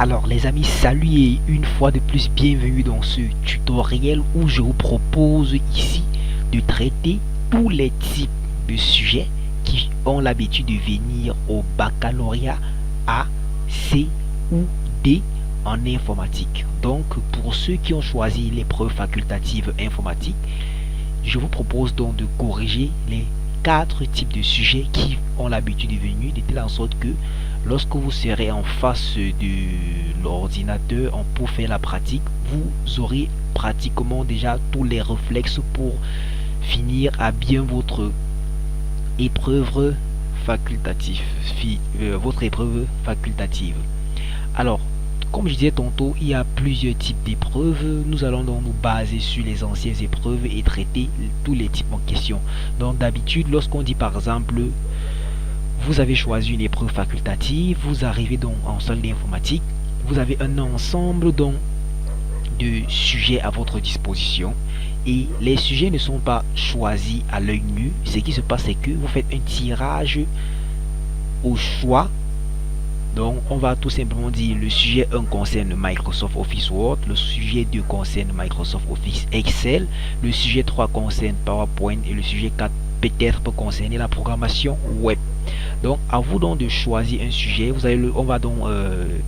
Alors les amis, salut et une fois de plus bienvenue dans ce tutoriel où je vous propose ici de traiter tous les types de sujets qui ont l'habitude de venir au baccalauréat A, C ou D en informatique. Donc pour ceux qui ont choisi l'épreuve facultative informatique, je vous propose donc de corriger les 4 types de sujets qui ont l'habitude de venir, de telle en sorte que lorsque vous serez en face de l'ordinateur pour faire la pratique, vous aurez pratiquement déjà tous les réflexes pour finir à bien votre épreuve facultative. Alors, comme je disais tantôt, il y a plusieurs types d'épreuves. Nous allons donc nous baser sur les anciennes épreuves et traiter tous les types en question. Donc d'habitude, lorsqu'on dit par exemple, vous avez choisi une épreuve facultative, vous arrivez donc en salle d'informatique, vous avez un ensemble donc de sujets à votre disposition et les sujets ne sont pas choisis à l'œil nu. Ce qui se passe, c'est que vous faites un tirage au choix. Donc on va tout simplement dire le sujet 1 concerne Microsoft Office Word, le sujet 2 concerne Microsoft Office Excel, le sujet 3 concerne PowerPoint et le sujet 4 peut-être peut concerner la programmation web. Donc à vous donc de choisir un sujet. On va donc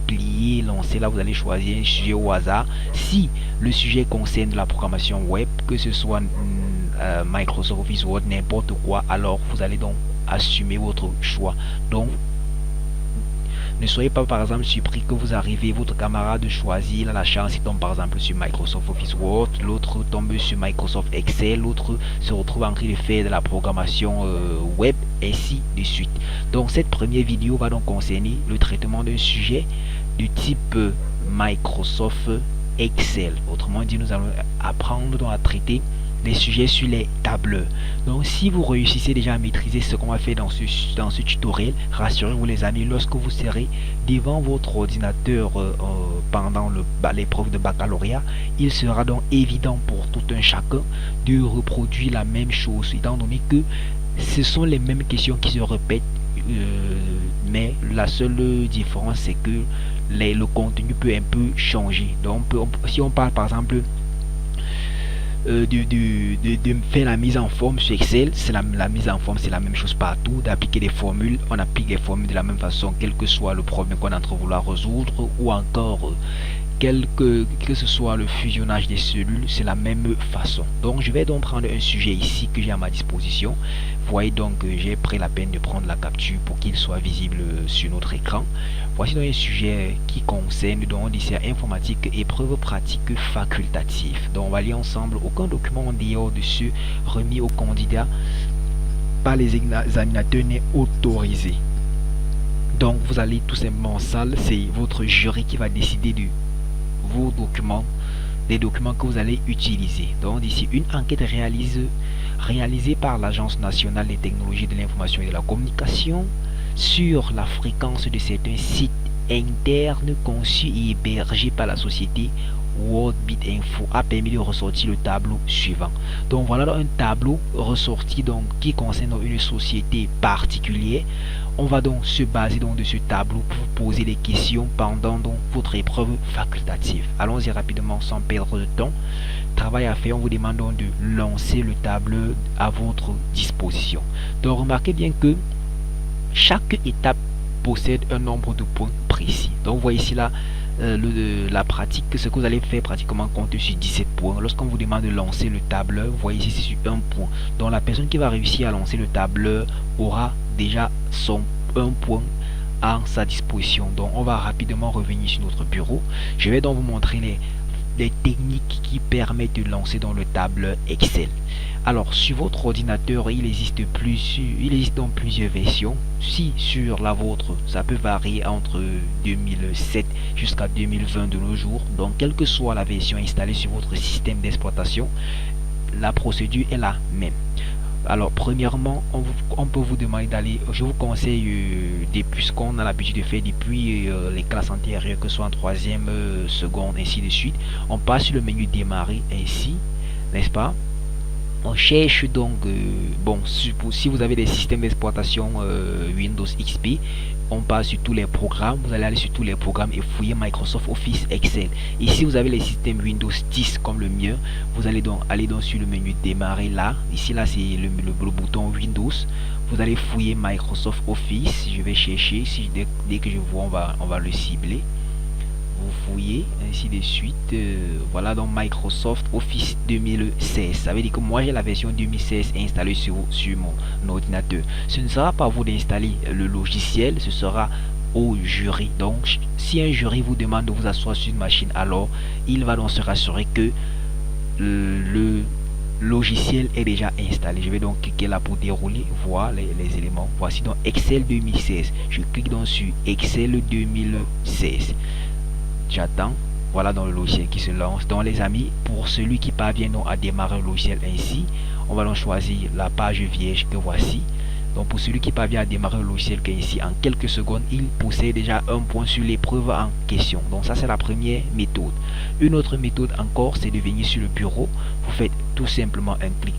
plier, lancer. Là vous allez choisir un sujet au hasard. Si le sujet concerne la programmation web, que ce soit Microsoft Office Word, n'importe quoi, alors vous allez donc assumer votre choix. Donc ne soyez pas par exemple surpris que vous arrivez, votre camarade choisit, la chance il tombe par exemple sur Microsoft Office Word, l'autre tombe sur Microsoft Excel, l'autre se retrouve en train de faire de la programmation web, ainsi de suite. Donc cette première vidéo va donc concerner le traitement d'un sujet du type Microsoft Excel. Autrement dit, nous allons apprendre donc à traiter les sujets sur les tableurs. Donc si vous réussissez déjà à maîtriser ce qu'on va faire dans ce tutoriel, rassurez-vous les amis, lorsque vous serez devant votre ordinateur pendant l'épreuve de baccalauréat, il sera donc évident pour tout un chacun de reproduire la même chose, étant donné que ce sont les mêmes questions qui se répètent, mais la seule différence c'est que le contenu peut un peu changer. Donc si on parle par exemple de faire la mise en forme sur Excel, c'est la mise en forme, c'est la même chose partout. D'appliquer des formules, on applique les formules de la même façon, quel que soit le problème qu'on est en train de vouloir résoudre, ou encore que ce soit le fusionnage des cellules, c'est la même façon. Donc je vais donc prendre un sujet ici que j'ai à ma disposition. Vous voyez donc que j'ai pris la peine de prendre la capture pour qu'il soit visible sur notre écran. Voici donc un sujet qui concerne donc lycée informatique, épreuve pratique facultative. Donc on va lire ensemble. Aucun document en dehors de ceux remis aux candidats par les examinateurs n'est autorisé. Donc vous allez tout simplement en salle, c'est votre jury qui va décider de vos documents, des documents que vous allez utiliser. Donc d'ici une enquête réalisée par l'Agence nationale des technologies de l'information et de la communication sur la fréquence de certains sites internes conçus et hébergés par la société WorldBit Info a permis de ressortir le tableau suivant. Donc voilà un tableau ressorti donc qui concerne une société particulière. On va donc se baser donc de ce tableau pour vous poser des questions pendant donc votre épreuve facultative. Allons-y rapidement sans perdre de temps. Travail à faire, on vous demande donc de lancer le tableau à votre disposition. Donc remarquez bien que chaque étape possède un nombre de points précis. Donc vous voyez ici là la pratique, ce que vous allez faire pratiquement compte sur 17 points. Lorsqu'on vous demande de lancer le tableur, vous voyez ici c'est sur 1 point. Donc la personne qui va réussir à lancer le tableur aura déjà son 1 point à sa disposition. Donc on va rapidement revenir sur notre bureau. Je vais donc vous montrer les techniques qui permettent de lancer dans le tableur Excel. Alors sur votre ordinateur il existe donc plusieurs versions. Si sur la vôtre ça peut varier entre 2007 jusqu'à 2020 de nos jours, donc quelle que soit la version installée sur votre système d'exploitation, la procédure est la même. Alors premièrement on peut vous demander d'aller, je vous conseille depuis ce qu'on a l'habitude de faire depuis les classes antérieures, que ce soit en 3e, seconde, ainsi de suite, on passe sur le menu démarrer ainsi, n'est-ce pas? On cherche donc, bon, si vous avez des systèmes d'exploitation Windows XP, on passe sur tous les programmes. Vous allez aller sur tous les programmes et fouiller Microsoft Office Excel. Ici vous avez les systèmes Windows 10 comme le mien. Vous allez donc aller sur le menu démarrer là. Ici là c'est le bouton Windows. Vous allez fouiller Microsoft Office. Je vais chercher. Si dès que je vois, on va le cibler. Vous fouillez ainsi de suite. Voilà donc Microsoft Office 2016. Ça veut dire que moi j'ai la version 2016 installée sur mon ordinateur. Ce ne sera pas à vous d'installer le logiciel, ce sera au jury. Donc si un jury vous demande de vous asseoir sur une machine, alors il va donc se rassurer que le logiciel est déjà installé. Je vais donc cliquer là pour dérouler, voir les éléments. Voici donc Excel 2016. Je clique donc sur Excel 2016. J'attends. Voilà dans le logiciel qui se lance. Donc les amis, pour celui qui parvient donc à démarrer le logiciel ainsi, on va donc choisir la page vierge que voici. Donc pour celui qui parvient à démarrer le logiciel ici, en quelques secondes, il possède déjà un point sur l'épreuve en question. Donc ça c'est la première méthode. Une autre méthode encore, c'est de venir sur le bureau. Vous faites tout simplement un clic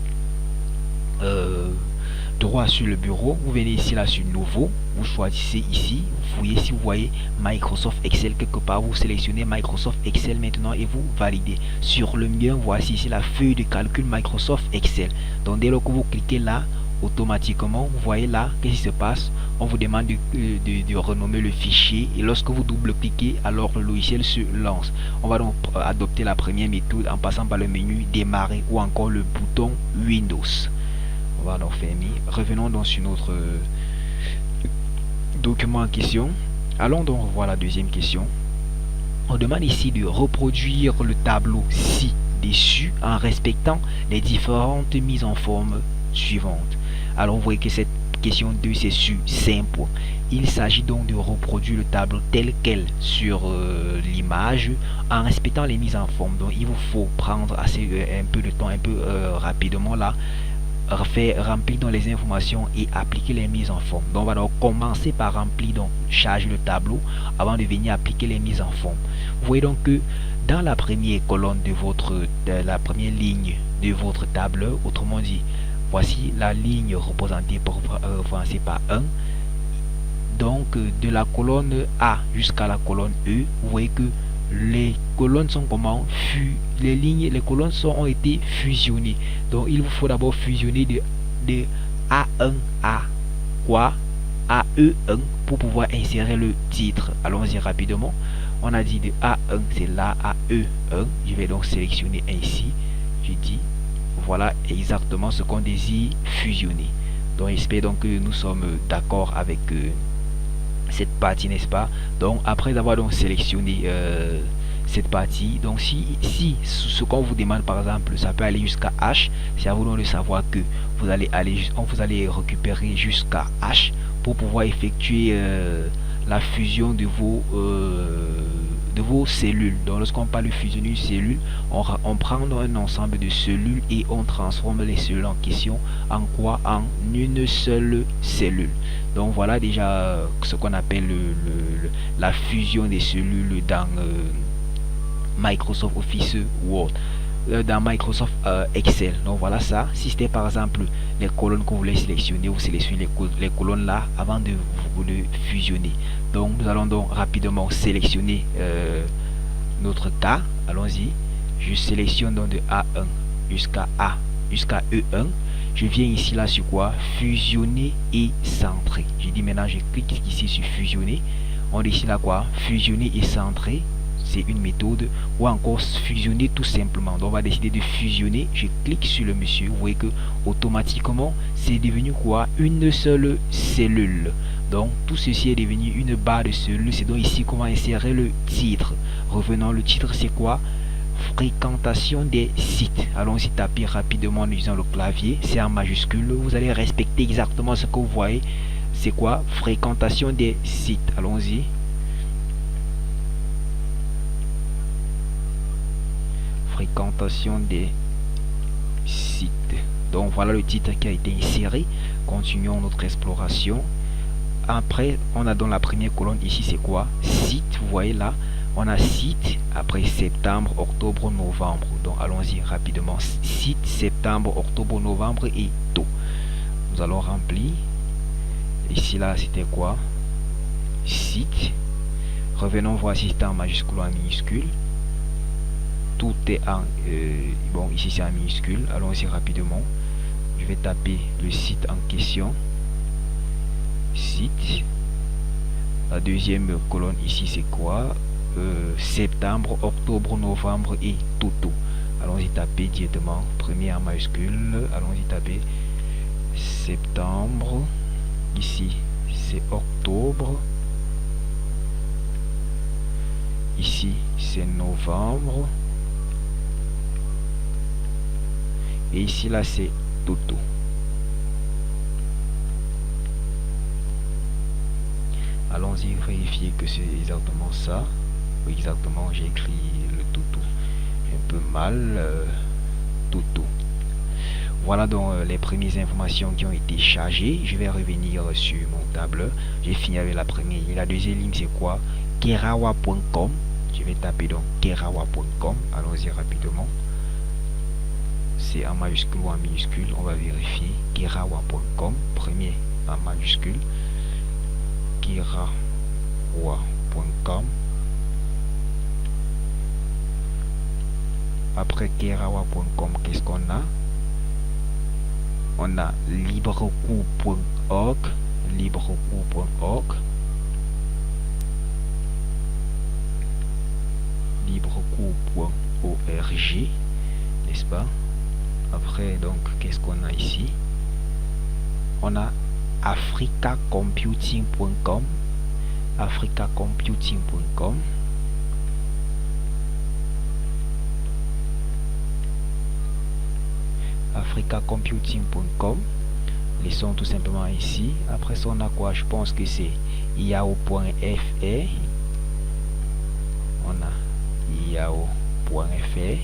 droit sur le bureau. Vous venez ici là sur nouveau. Vous choisissez ici. Vous fouillez si vous voyez Microsoft Excel quelque part. Vous sélectionnez Microsoft Excel maintenant et vous validez. Sur le mien, voici ici la feuille de calcul Microsoft Excel. Donc dès lors que vous cliquez là, automatiquement vous voyez là qu'est-ce qui se passe. On vous demande de renommer le fichier et lorsque vous double-cliquez, alors le logiciel se lance. On va donc adopter la première méthode en passant par le menu démarrer ou encore le bouton Windows. On va donc fermer. Revenons donc sur notre document en question. Allons donc voir la deuxième question. On demande ici de reproduire le tableau ci-dessus en respectant les différentes mises en forme suivantes. Alors vous voyez que cette question 2 c'est sur 5 points. Il s'agit donc de reproduire le tableau tel quel sur l'image en respectant les mises en forme. Donc il vous faut prendre un peu de temps, un peu rapidement là, remplir dans les informations et appliquer les mises en forme. Donc on va donc commencer par remplir, donc charger le tableau avant de venir appliquer les mises en forme. Vous voyez donc que dans la première colonne de la première ligne de votre tableur, autrement dit, voici la ligne représentée par 1. Donc de la colonne A jusqu'à la colonne E, vous voyez que les colonnes sont comment les colonnes ont été fusionnées. Donc il vous faut d'abord fusionner de A1 à quoi à E1 pour pouvoir insérer le titre. Allons-y rapidement. On a dit de A1 c'est là à E1. Je vais donc sélectionner ainsi. Je dis voilà exactement ce qu'on désire fusionner. Donc j'espère donc que nous sommes d'accord avec cette partie, n'est-ce pas? Donc après avoir donc sélectionné cette partie, donc si ce qu'on vous demande par exemple ça peut aller jusqu'à H, c'est à vous donc de savoir que vous allez récupérer jusqu'à H pour pouvoir effectuer la fusion de vos cellules. Donc lorsqu'on parle de fusionner une cellule, on prend un ensemble de cellules et on transforme les cellules en question en quoi? En une seule cellule. Donc voilà déjà ce qu'on appelle la fusion des cellules dans Microsoft Office Word, dans Microsoft Excel. Donc voilà ça. Si c'était par exemple les colonnes que vous voulez sélectionner, vous sélectionnez les colonnes là avant de vous le fusionner. Donc nous allons donc rapidement sélectionner notre cas. Allons-y. Je sélectionne donc de A1 jusqu'à E1. Je viens ici là sur quoi? Fusionner et centrer. Je dis maintenant je clique ici sur fusionner. On décide là quoi? Fusionner et centrer. C'est une méthode. Ou encore fusionner tout simplement. Donc on va décider de fusionner. Je clique sur le monsieur. Vous voyez que automatiquement c'est devenu quoi? Une seule cellule. Donc tout ceci est devenu une barre de cellules. C'est donc ici qu'on va insérer le titre. Revenons, le titre c'est quoi? Fréquentation des sites. Allons-y taper rapidement en utilisant le clavier. C'est en majuscule. Vous allez respecter exactement ce que vous voyez. C'est quoi? Fréquentation des sites. Allons-y. Fréquentation des sites. Donc voilà le titre qui a été inséré. Continuons notre exploration. Après, on a dans la première colonne ici, c'est quoi? Site. Vous voyez là, on a site. Après septembre, octobre, novembre. Donc allons-y rapidement. Site, septembre, octobre, novembre et taux. Nous allons remplir. Ici là, c'était quoi? site. Revenons voir si c'est en majuscule ou en minuscule. Tout est en bon, ici c'est en minuscule. Allons-y rapidement. Je vais taper le site en question. Site. La deuxième colonne ici c'est quoi? Septembre, octobre, novembre et toto. Allons-y taper directement. Premier en majuscule. Allons-y taper septembre. Ici c'est octobre. Ici c'est novembre. Et ici là c'est toto. Allons-y vérifier que c'est exactement ça. Oui, exactement, j'ai écrit le toto un peu mal. Toto. Voilà donc les premières informations qui ont été chargées. Je vais revenir sur mon tableur. J'ai fini avec la première ligne. La deuxième ligne c'est quoi? Kerawa.com. Je vais taper donc kerawa.com. Allons-y rapidement. C'est en majuscule ou en minuscule? On va vérifier. Kerawa.com. Premier en majuscule. Kerawa.com. Après kerawa.com, qu'est-ce qu'on a? On a librecours.org. Librecours.org. Librecours.org, n'est-ce pas? Après, donc, qu'est-ce qu'on a ici? On a africacomputing.com. Africacomputing.com. Africacomputing.com. Laissons tout simplement ici. Après ça, on a quoi? Je pense que c'est yahoo.fr. On a yahoo.fr.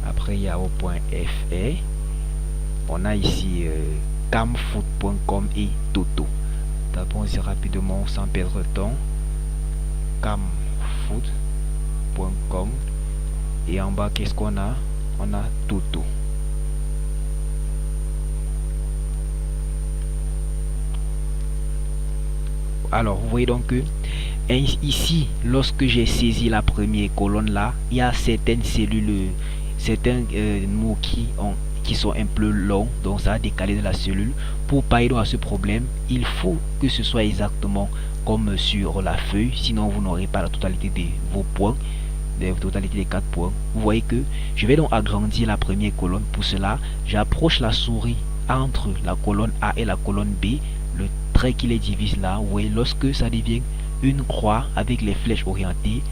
Après yahoo.fr, on a ici camfoot.com et toto. Tapons-y rapidement sans perdre de temps. Camfoot.com. Et en bas, qu'est-ce qu'on a? On a toto. Alors, vous voyez donc que ici, lorsque j'ai saisi la première colonne là, il y a certaines cellules, certains mots qui sont un peu longs, donc ça a décalé de la cellule. Pour pallier à ce problème, il faut que ce soit exactement comme sur la feuille, sinon vous n'aurez pas la totalité de vos points, la totalité des 4 points. Vous voyez que je vais donc agrandir la première colonne. Pour cela, j'approche la souris entre la colonne A et la colonne B. Le trait qui les divise là, vous voyez, lorsque ça devient une croix avec les flèches orientées,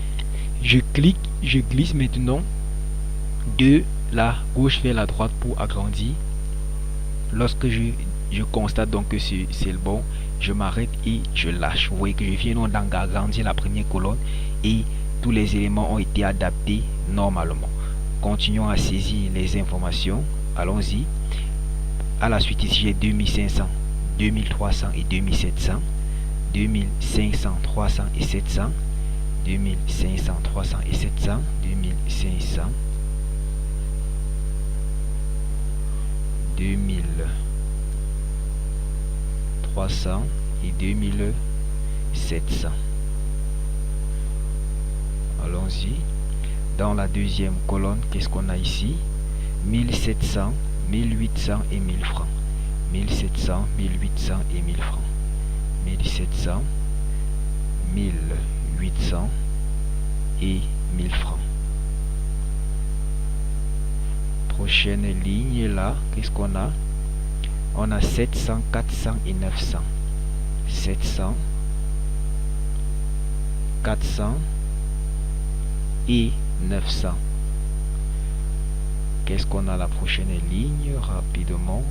je clique, je glisse maintenant de la gauche vers la droite pour agrandir. Lorsque je constate donc que c'est le bon, je m'arrête et je lâche. Vous voyez que je viens donc d'agrandir la première colonne et tous les éléments ont été adaptés normalement. Continuons à saisir les informations. Allons-y. À la suite ici j'ai 2500, 2300 et 2700, 2500, 300 et 700, 2500, 300 et 700, 2500, 2300 et 2700. Allons-y. Dans la deuxième colonne, qu'est-ce qu'on a ici? 1700, 1800 et 1000 francs. 1700, 1800 et 1000 francs. 1700, 1800 et 1000 francs. Prochaine ligne là, qu'est-ce qu'on a? On a 700, 400 et 900. 700, 400 et 900. Qu'est-ce qu'on a la prochaine ligne? Rapidement.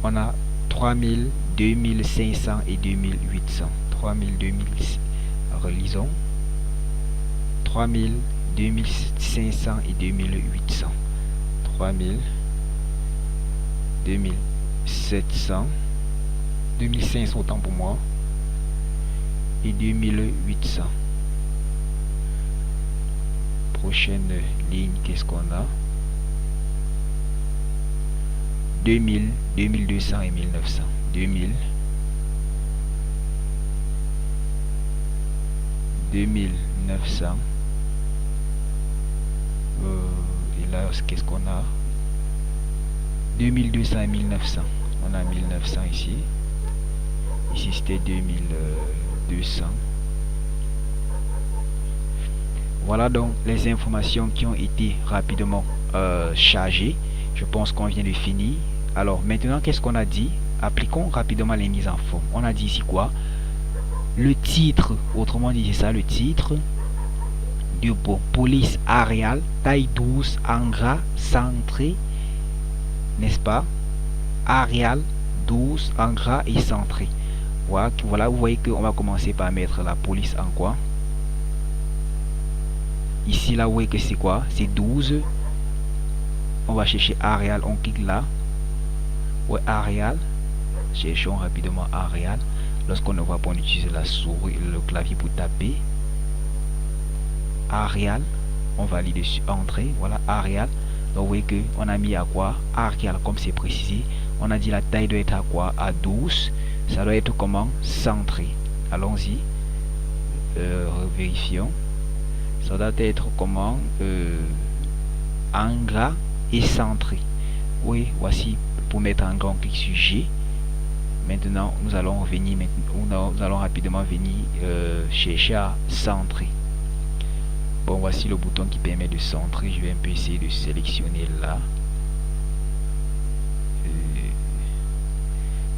On a 3000, 2500 et 2800. 3000, 2000, relisons. 3000, 2500 et 2800. 3000, 2700, 2500 autant pour moi, et 2800. Prochaine ligne, qu'est-ce qu'on a? 2000, 2200 et 1900. 2000, 2900. Et là, qu'est-ce qu'on a? 2200 et 1900. On a 1900 ici. Ici, c'était 2200. Voilà donc les informations qui ont été rapidement chargées. Je pense qu'on vient de finir. Alors maintenant, qu'est-ce qu'on a dit? Appliquons rapidement les mises en forme. On a dit ici quoi? Le titre, autrement dit, c'est ça le titre du bon police aériale, taille 12 en gras, centré, n'est-ce pas? Arial 12 en gras et centré. Voilà, vous voyez qu'on va commencer par mettre la police en quoi? Ici, là, vous voyez que c'est quoi? C'est 12. On va chercher Arial, on clique là. Ouais, Arial. Cherchons rapidement Arial. Lorsqu'on ne voit pas, on utilise la souris, le clavier pour taper. Arial. On valide dessus, entrée. Voilà, Arial. Donc, vous voyez qu'on a mis à quoi? Arial, comme c'est précisé. On a dit la taille doit être à quoi? À 12. Ça doit être comment? Centré. Allons-y. Vérifions. Ça doit être comment? En gras et centré. Oui, voici pour mettre en gras, on clique sur G. Maintenant, nous allons rapidement venir chercher à centrer. Bon, voici le bouton qui permet de centrer. Je vais un peu essayer de sélectionner là.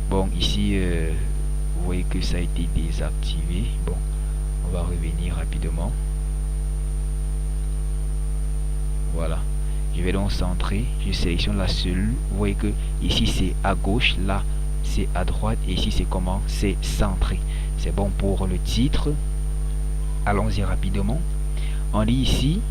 Bon, ici, vous voyez que ça a été désactivé. Bon, on va revenir rapidement. Voilà. Je vais donc centrer. Je sélectionne la cellule. Vous voyez que ici, c'est à gauche. Là, c'est à droite. Et ici, c'est comment? C'est centré. C'est bon pour le titre. Allons-y rapidement. On lit ici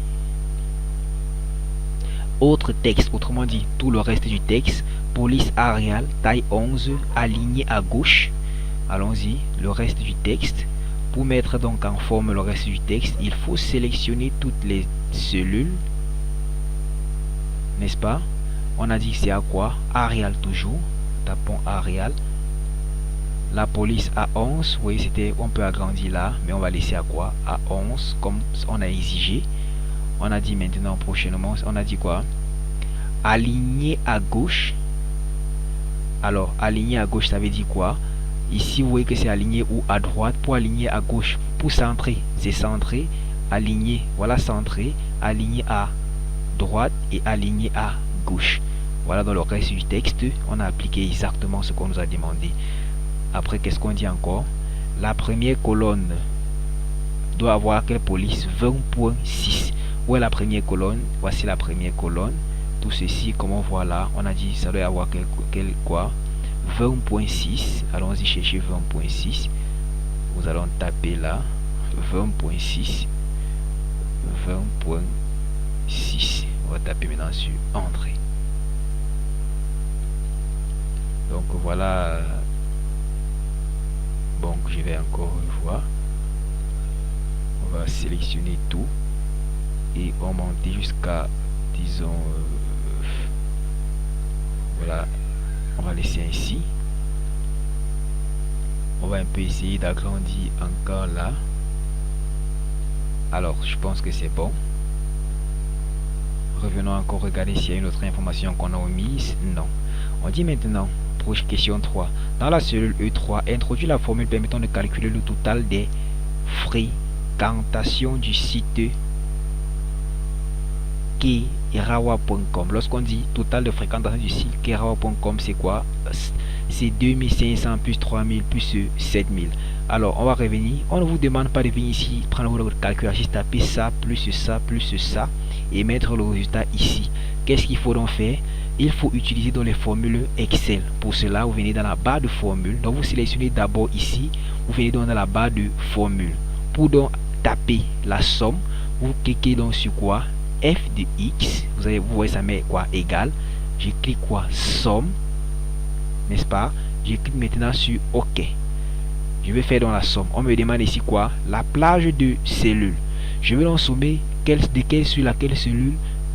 autre texte, autrement dit tout le reste du texte. Police aériale, taille 11, aligné à gauche. Allons-y, le reste du texte. Pour mettre donc en forme le reste du texte, il faut sélectionner toutes les cellules, n'est-ce pas? On a dit que c'est à quoi? Aérial toujours. Tapons aérial. La police à 11, vous voyez, c'était, on peut agrandir là, mais on va laisser à quoi? À 11, comme on a exigé. On a dit maintenant, prochainement, on a dit quoi? Aligné à gauche. Alors, aligné à gauche, ça veut dire quoi? Ici, vous voyez que c'est aligné ou à droite. Pour aligner à gauche, pour centrer, c'est centré. Aligné, voilà, centré. Aligné à droite et aligné à gauche. Voilà, dans le reste du texte, on a appliqué exactement ce qu'on nous a demandé. Après, qu'est-ce qu'on dit encore? La première colonne doit avoir quelle police? 20.6. Où est la première colonne? Voici la première colonne. Tout ceci, comme on voit là, on a dit ça doit avoir quel quoi? 20.6. Allons-y chercher 20.6. Nous allons taper là 20.6. 20.6. On va taper maintenant sur Entrée. Donc voilà. Bon, je vais encore revoir. On va sélectionner tout et on monter jusqu'à, disons, voilà, on va laisser ainsi. On va un peu essayer d'agrandir encore là. Alors, je pense que c'est bon. Revenons encore regarder s'il y a une autre information qu'on a omise. Non. On dit maintenant, question 3. Dans la cellule E3, introduit la formule permettant de calculer le total des fréquentations du site kerawa.com. Lorsqu'on dit total de fréquentation du site kerawa.com, c'est quoi? C'est 2500 plus 3000 plus 7000. Alors, on va revenir. On ne vous demande pas de venir ici, prendre votre calculatrice, taper ça, plus ça, et mettre le résultat ici. Qu'est-ce qu'il faut donc faire? Il faut utiliser dans les formules Excel. Pour cela, vous venez dans la barre de formule. Donc, vous sélectionnez d'abord ici. Vous venez donc dans la barre de formule. Pour donc taper la somme, vous cliquez donc sur quoi? F de X. Vous voyez, ça met quoi? Égal. Je clique quoi? Somme. N'est-ce pas? Je clique maintenant sur OK. Je vais faire dans la somme. On me demande ici quoi? La plage de cellules. Je vais donc sommer de quelle sur laquelle cellule?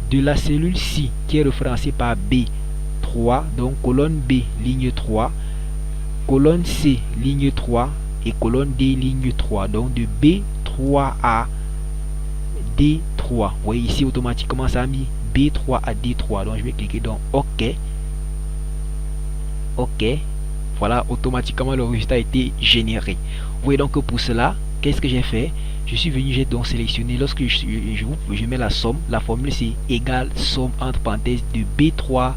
De la cellule ci qui est référencée par B3 3, donc colonne B, ligne 3, colonne C, ligne 3, et colonne D, ligne 3. Donc de B3 à D3. Vous voyez ici, automatiquement, ça a mis B3 à D3. Donc je vais cliquer dans OK. OK. Voilà, automatiquement, le résultat a été généré. Vous voyez donc que pour cela, qu'est-ce que j'ai fait? Je suis venu, j'ai donc sélectionné, lorsque je mets la somme, la formule c'est égal somme entre parenthèses de B3,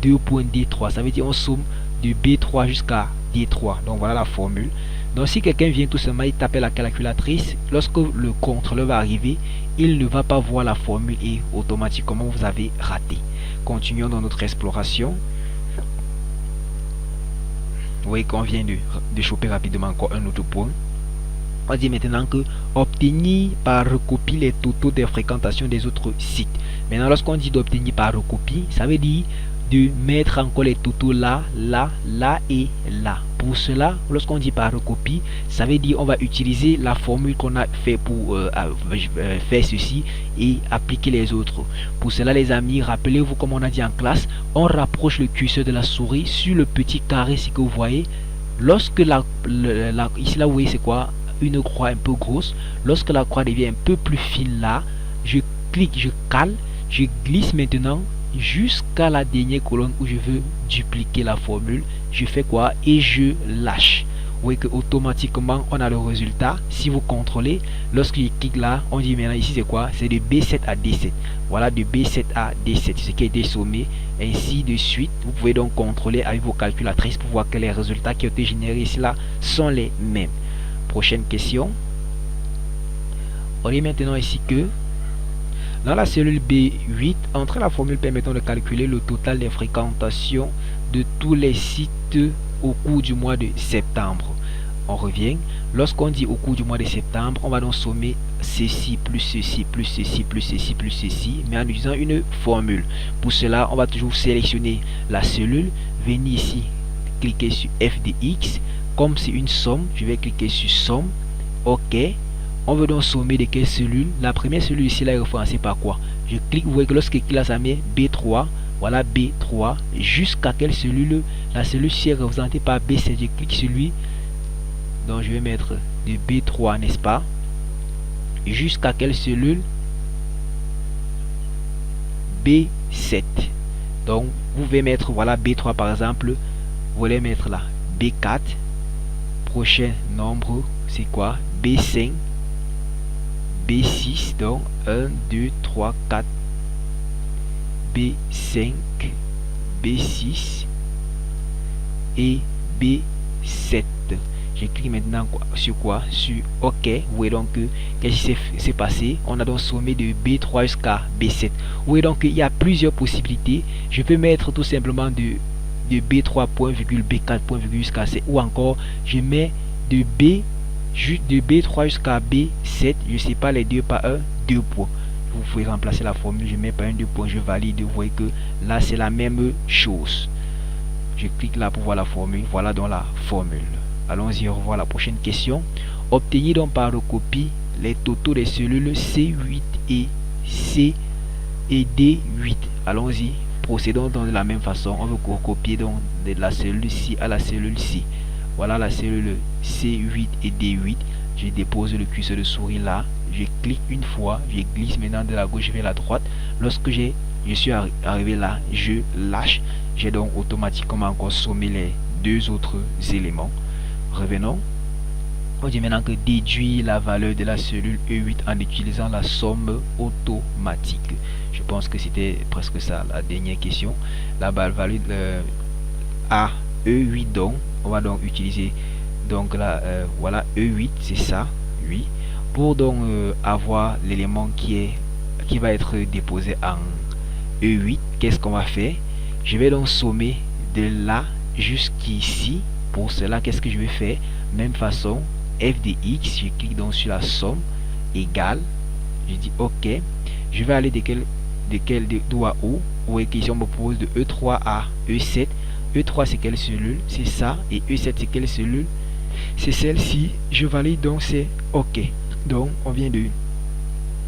2.D3. Ça veut dire on somme de B3 jusqu'à D3. Donc voilà la formule. Donc si quelqu'un vient tout simplement, il tape la calculatrice, lorsque le contrôleur va arriver, il ne va pas voir la formule et automatiquement vous avez raté. Continuons dans notre exploration. Vous voyez qu'on vient de choper rapidement encore un autre point. On dit maintenant que obtenir par recopie les totaux des fréquentations des autres sites. Maintenant, lorsqu'on dit d'obtenir par recopie, ça veut dire de mettre encore les totaux là, là, là et là. Pour cela, lorsqu'on dit par recopie, ça veut dire on va utiliser la formule qu'on a fait pour faire ceci et appliquer les autres. Pour cela, les amis, rappelez-vous comme on a dit en classe, on rapproche le curseur de la souris sur le petit carré, ce que vous voyez. Lorsque ici là, vous voyez c'est quoi? Une croix un peu grosse. Lorsque la croix devient un peu plus fine là, je clique, je cale, je glisse maintenant jusqu'à la dernière colonne où je veux dupliquer la formule. Je fais quoi? Et je lâche. Vous voyez que automatiquement on a le résultat. Si vous contrôlez, lorsque je clique là, on dit maintenant ici c'est quoi? C'est de B7 à D7. Voilà, de B7 à D7, ce qui a été sommé, ainsi de suite. Vous pouvez donc contrôler avec vos calculatrices pour voir que les résultats qui ont été générés ici là sont les mêmes. Prochaine question. On est maintenant ici que dans la cellule B8, entre la formule permettant de calculer le total des fréquentations de tous les sites au cours du mois de septembre. On revient. Lorsqu'on dit au cours du mois de septembre, on va donc sommer ceci plus ceci plus ceci plus ceci plus ceci, mais en utilisant une formule. Pour cela, on va toujours sélectionner la cellule, venir ici, cliquer sur f de x. Comme c'est une somme, je vais cliquer sur somme. OK. On veut donc sommer de quelle cellule? La première cellule ici là est référencée par quoi? Je clique, vous voyez que lorsque je clique là, ça met B3. Voilà B3. Jusqu'à quelle cellule? La cellule ci est représentée par B7. Je clique sur lui. Donc je vais mettre de B3, n'est-ce pas? Jusqu'à quelle cellule? B7. Donc vous pouvez mettre, voilà B3 par exemple. Vous voulez mettre là B4. Prochain nombre, c'est quoi? B5, B6, donc 1, 2, 3, 4, B5, B6 et B7. Je clique maintenant sur quoi? Sur OK. Vous voyez donc qu'est-ce qui s'est passé? On a donc sommé de B3 jusqu'à B7. Vous voyez donc qu'il y a plusieurs possibilités. Je peux mettre tout simplement de B3 point virgule B4 point virgule jusqu'à C, ou encore je mets de B3 jusqu'à B7, je sépare les deux par 2 points. Vous pouvez remplacer la formule, je mets par 2 points, je valide. Vous voyez que là c'est la même chose. Je clique là pour voir la formule. Voilà donc la formule. Allons-y, revoir la prochaine question. Obtenir donc par recopie les totaux des cellules C8 et C et D8. Allons-y. Procédons donc de la même façon. On veut recopier donc de la cellule ci à la cellule ci. Voilà la cellule C8 et D8. Je dépose le curseur de souris là. Je clique une fois. Je glisse maintenant de la gauche vers la droite. Lorsque je suis arrivé là, je lâche. J'ai donc automatiquement encore sommé les deux autres éléments. Revenons. On dit maintenant que déduire la valeur de la cellule E8 en utilisant la somme automatique. Je pense que c'était presque ça la dernière question. La valeur à E8, donc on va donc utiliser donc là voilà E8, c'est ça, oui. Pour donc avoir l'élément qui va être déposé en E8, qu'est-ce qu'on va faire? Je vais donc sommer de là jusqu'ici. Pour cela, qu'est-ce que je vais faire? Même façon, f de x, je clique donc sur la somme égale, je dis OK. Je vais aller d'où à où? Ou ici on me propose de E3 à E7. E3 c'est quelle cellule? C'est ça. Et E7 c'est quelle cellule? C'est celle-ci. Je valide donc c'est OK. Donc on vient de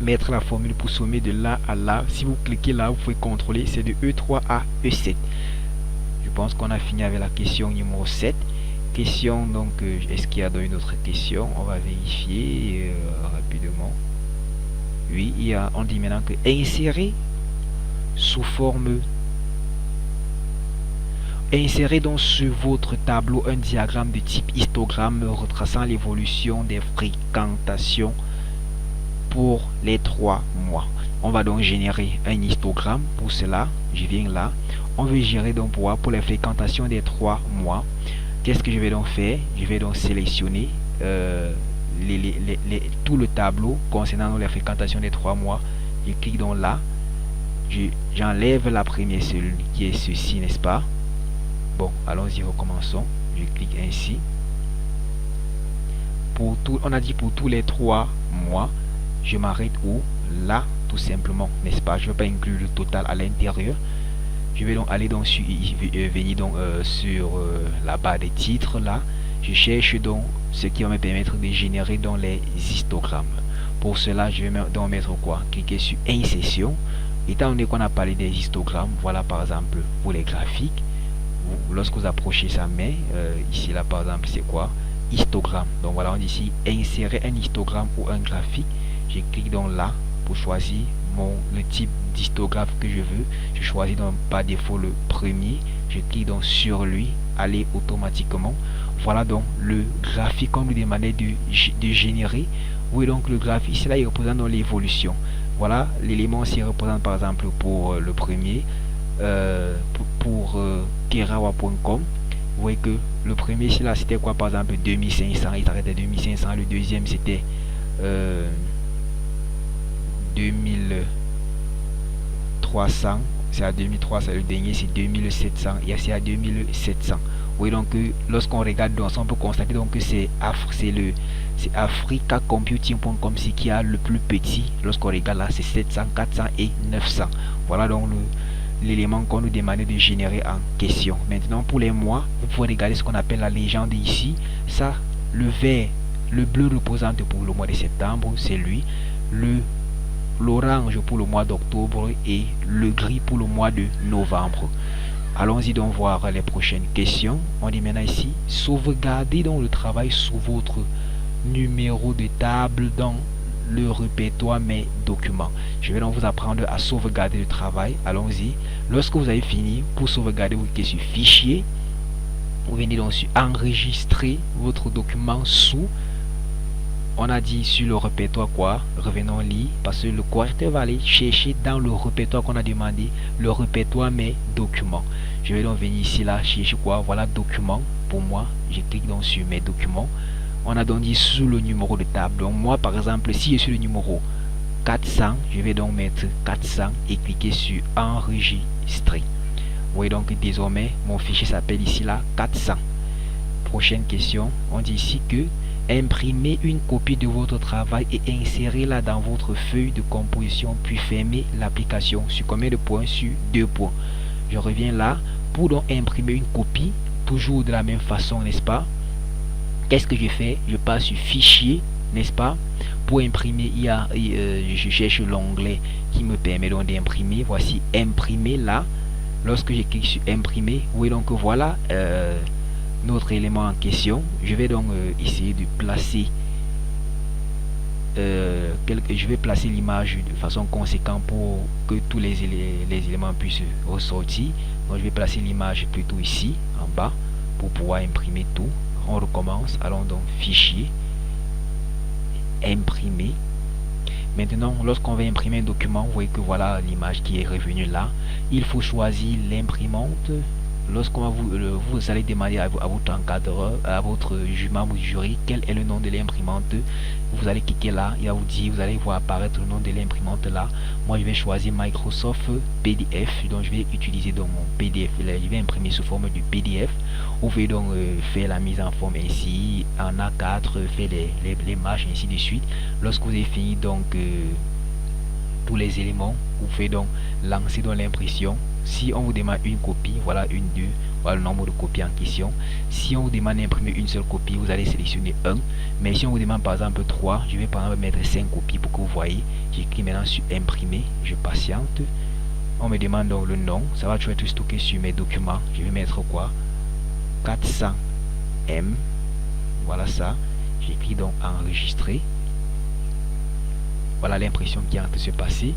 mettre la formule pour sommer de là à là. Si vous cliquez là, vous pouvez contrôler, c'est de E3 à E7. Je pense qu'on a fini avec la question numéro 7. Question donc, est-ce qu'il y a donc une autre question? On va vérifier rapidement. Oui, il y a, on dit maintenant que insérer sous forme. Insérez donc sur votre tableau un diagramme de type histogramme retraçant l'évolution des fréquentations pour les 3 mois. On va donc générer un histogramme. Pour cela, je viens là. On veut gérer donc pour les fréquentations des 3 mois. Qu'est-ce que je vais donc faire? Je vais donc sélectionner tout le tableau concernant les fréquentations des 3 mois. Je clique donc là. J'enlève la première cellule qui est ceci, n'est-ce pas? Bon, allons-y, recommençons. Je clique ainsi. Pour tout, on a dit pour tous les 3 mois. Je m'arrête où? Là, tout simplement, n'est-ce pas? Je ne vais pas inclure le total à l'intérieur. Je vais donc aller donc sur, venir donc sur la barre des titres là. Je cherche donc ce qui va me permettre de générer donc les histogrammes. Pour cela, je vais donc mettre quoi? Cliquer sur insertion. Étant donné qu'on a parlé des histogrammes, voilà par exemple pour les graphiques. Lorsque vous approchez sa main, ici là par exemple, c'est quoi? Histogramme. Donc voilà, on dit ici insérer un histogramme ou un graphique. Je clique donc là pour choisir le type d'histogramme que je veux. Je choisis donc par défaut le premier. Je clique donc sur lui, aller automatiquement. Voilà donc le graphique qu'on nous demandait de générer. Oui, donc le graphique, cela il représente donc l'évolution. Voilà, l'élément s'y représente par exemple pour le premier, pour Kerawa.com. Vous voyez que le premier, là c'était quoi par exemple 2500, il s'arrête à 2500. Le deuxième c'était 2300, c'est à 2300, le dernier c'est 2700 et c'est à 2700. Oui, donc lorsqu'on regarde donc on peut constater donc que c'est africacomputing.com c'est qui a le plus petit. Lorsqu'on regarde là, c'est 700, 400 et 900. Voilà donc l'élément qu'on nous demandait de générer en question. Maintenant pour les mois, vous pouvez regarder ce qu'on appelle la légende ici. Ça, le vert, le bleu représente pour le mois de septembre, c'est lui. L'orange pour le mois d'octobre et le gris pour le mois de novembre. Allons-y donc voir les prochaines questions. On dit maintenant ici, sauvegardez donc le travail sous votre numéro de table dans le répertoire mes documents. Je vais donc vous apprendre à sauvegarder le travail. Allons-y. Lorsque vous avez fini, pour sauvegarder, vous cliquez sur fichier. Vous venez donc sur enregistrer votre document sous. On a dit sur le répertoire quoi? Revenons lire parce que le correcteur va aller chercher dans le répertoire qu'on a demandé, le répertoire mes documents. Je vais donc venir ici là chercher quoi? Voilà documents pour moi. Je clique donc sur mes documents. On a donc dit sous le numéro de table. Donc moi par exemple si je suis le numéro 400, je vais donc mettre 400 et cliquer sur enregistrer. Vous voyez donc désormais mon fichier s'appelle ici là 400. Prochaine question, on dit ici que imprimez une copie de votre travail et insérez-la dans votre feuille de composition puis fermez l'application. Sur combien de points? Sur 2 points. Je reviens là pour donc imprimer une copie, toujours de la même façon, n'est-ce pas? Qu'est-ce que je fais? Je passe sur fichier, n'est-ce pas? Pour imprimer, je cherche l'onglet qui me permet donc d'imprimer. Voici imprimer là. Lorsque je clique sur imprimer, oui donc voilà notre élément en question. Je vais donc essayer de placer je vais placer l'image de façon conséquente pour que tous les éléments puissent ressortir. Donc je vais placer l'image plutôt ici en bas pour pouvoir imprimer tout. On recommence. Allons donc fichier, imprimer. Maintenant lorsqu'on va imprimer un document, vous voyez que voilà l'image qui est revenue là. Il faut choisir l'imprimante. Lorsqu'on va vous allez demander à votre encadreur, à votre membre du jury, quel est le nom de l'imprimante. Vous allez cliquer là, il va vous dire, vous allez voir apparaître le nom de l'imprimante là. Moi je vais choisir Microsoft PDF, donc je vais utiliser donc mon PDF là, je vais imprimer sous forme de PDF. Vous pouvez donc faire la mise en forme ainsi, en A4, faire les marges ainsi de suite. Lorsque vous avez fini donc tous les éléments, vous pouvez donc lancer dans l'impression. Si on vous demande une copie, voilà une, deux, voilà le nombre de copies en question. Si on vous demande d'imprimer une seule copie, vous allez sélectionner 1. Mais si on vous demande par exemple 3, je vais par exemple mettre 5 copies pour que vous voyez. Je clique maintenant sur imprimer, je patiente. On me demande donc le nom, ça va toujours être stocké sur mes documents. Je vais mettre quoi? 400M. Voilà ça. J'écris donc enregistrer. Voilà l'impression qui est en train de se passer.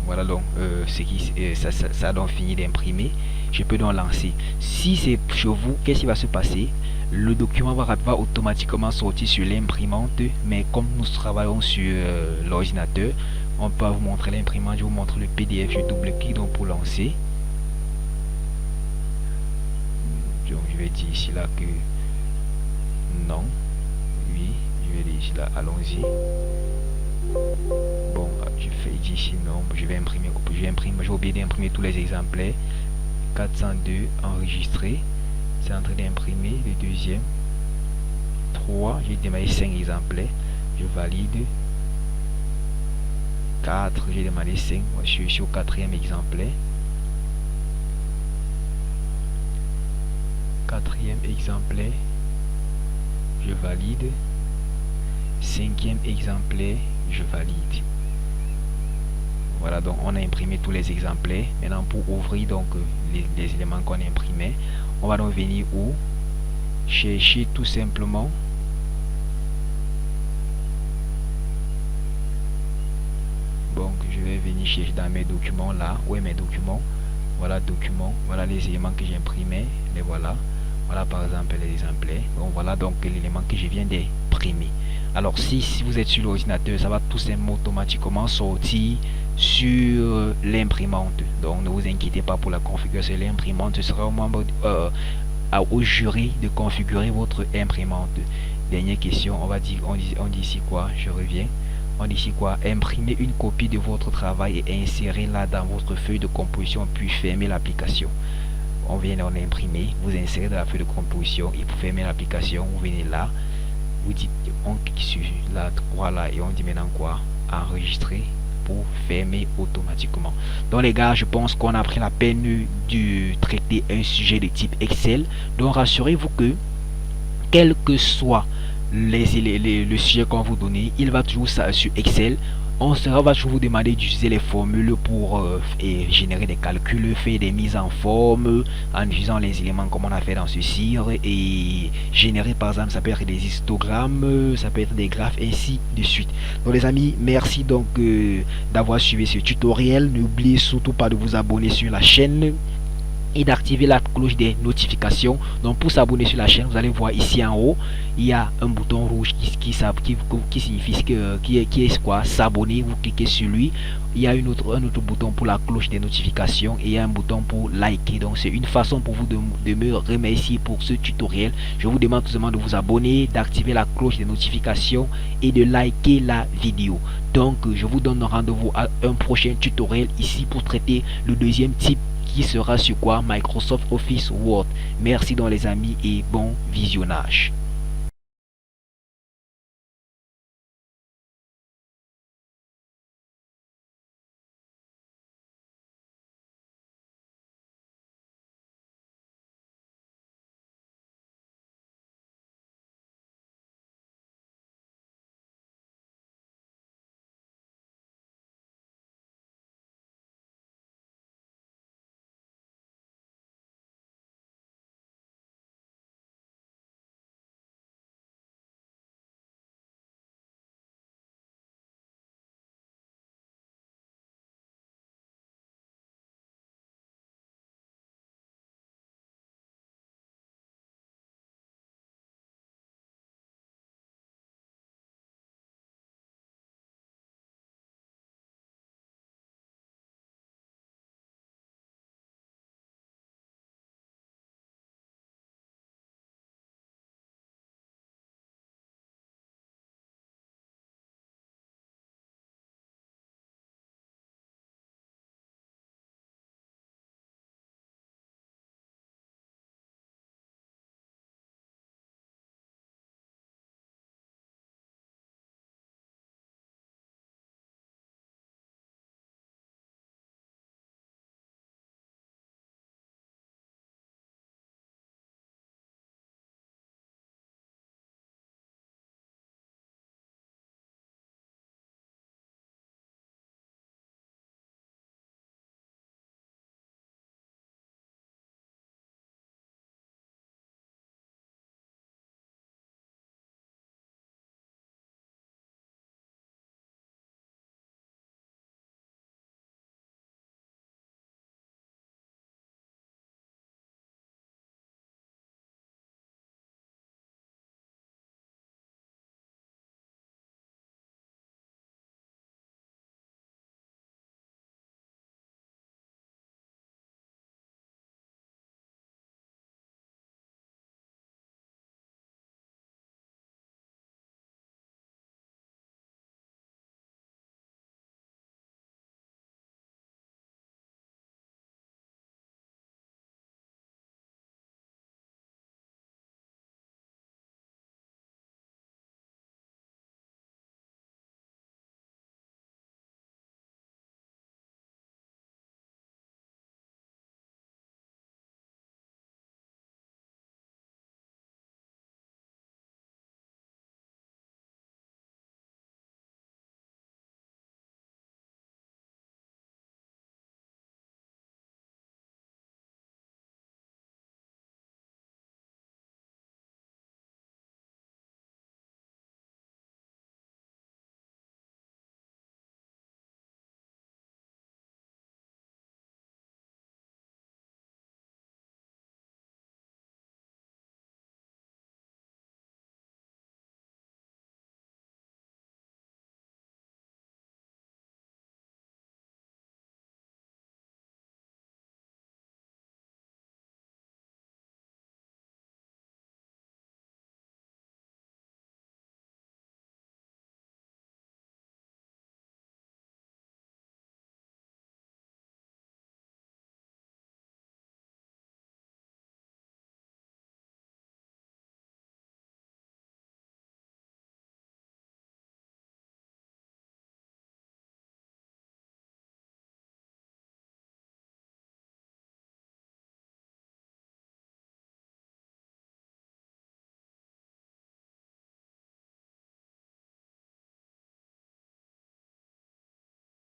Voilà donc ça a donc fini d'imprimer. Je peux donc lancer. Si c'est chez vous, qu'est-ce qui va se passer? Le document va automatiquement sortir sur l'imprimante, mais comme nous travaillons sur l'ordinateur, on peut vous montrer l'imprimante. Je vous montre le PDF. Je double-clique donc pour lancer. Donc je vais dire ici là que non. Oui, je vais dire ici là allons-y. Bon, je fais ici non, je vais imprimer. J'ai oublié d'imprimer tous les exemplaires. 402 enregistré. C'est en train d'imprimer le deuxième. 3, j'ai demandé 5 exemplaires. Je valide. 4, j'ai demandé 5. Moi, je suis au 4e exemplaire. 4e exemplaire. Je valide. 5e exemplaire. Je valide. Voilà, donc on a imprimé tous les exemplaires. Maintenant, pour ouvrir donc les éléments qu'on imprimait, on va donc venir où? Chercher tout simplement. Donc je vais venir chercher dans mes documents là. Où est mes documents? Voilà documents. Voilà les éléments que j'ai imprimés. Les voilà. Voilà par exemple les exemplaires. Donc voilà donc l'élément que je viens d'imprimer. Alors si vous êtes sur l'ordinateur, ça va tout simplement automatiquement sortir sur l'imprimante. Donc ne vous inquiétez pas pour la configuration de l'imprimante. Ce sera au membre au jury de configurer votre imprimante. Dernière question, on dit ici quoi? Je reviens. On dit ici quoi? Imprimez une copie de votre travail et insérez-la dans votre feuille de composition puis fermez l'application. On vient d'en imprimer, vous insérez dans la feuille de composition et pour fermer l'application, vous venez là, vous dites, on clique sur la 3 là et on dit maintenant quoi? Enregistrer pour fermer automatiquement. Donc les gars, je pense qu'on a pris la peine de traiter un sujet de type Excel. Donc rassurez-vous que quel que soit le sujet qu'on vous donne, il va toujours ça sur Excel. On va toujours vous demander d'utiliser les formules pour générer des calculs, faire des mises en forme en utilisant les éléments comme on a fait dans ce CIR et générer par exemple, ça peut être des histogrammes, ça peut être des graphes, ainsi de suite. Donc les amis, merci donc d'avoir suivi ce tutoriel. N'oubliez surtout pas de vous abonner sur la chaîne et d'activer la cloche des notifications. Donc pour s'abonner sur la chaîne, vous allez voir ici en haut, il y a un bouton rouge qui signifie qui est quoi? S'abonner. Vous cliquez sur lui. Il y a un autre bouton pour la cloche des notifications et il y a un bouton pour liker. Donc c'est une façon pour vous de me remercier pour ce tutoriel. Je vous demande tout simplement de vous abonner, d'activer la cloche des notifications et de liker la vidéo. Donc je vous donne rendez-vous à un prochain tutoriel ici pour traiter le deuxième type qui sera sur quoi? Microsoft Office Word. Merci donc les amis et bon visionnage.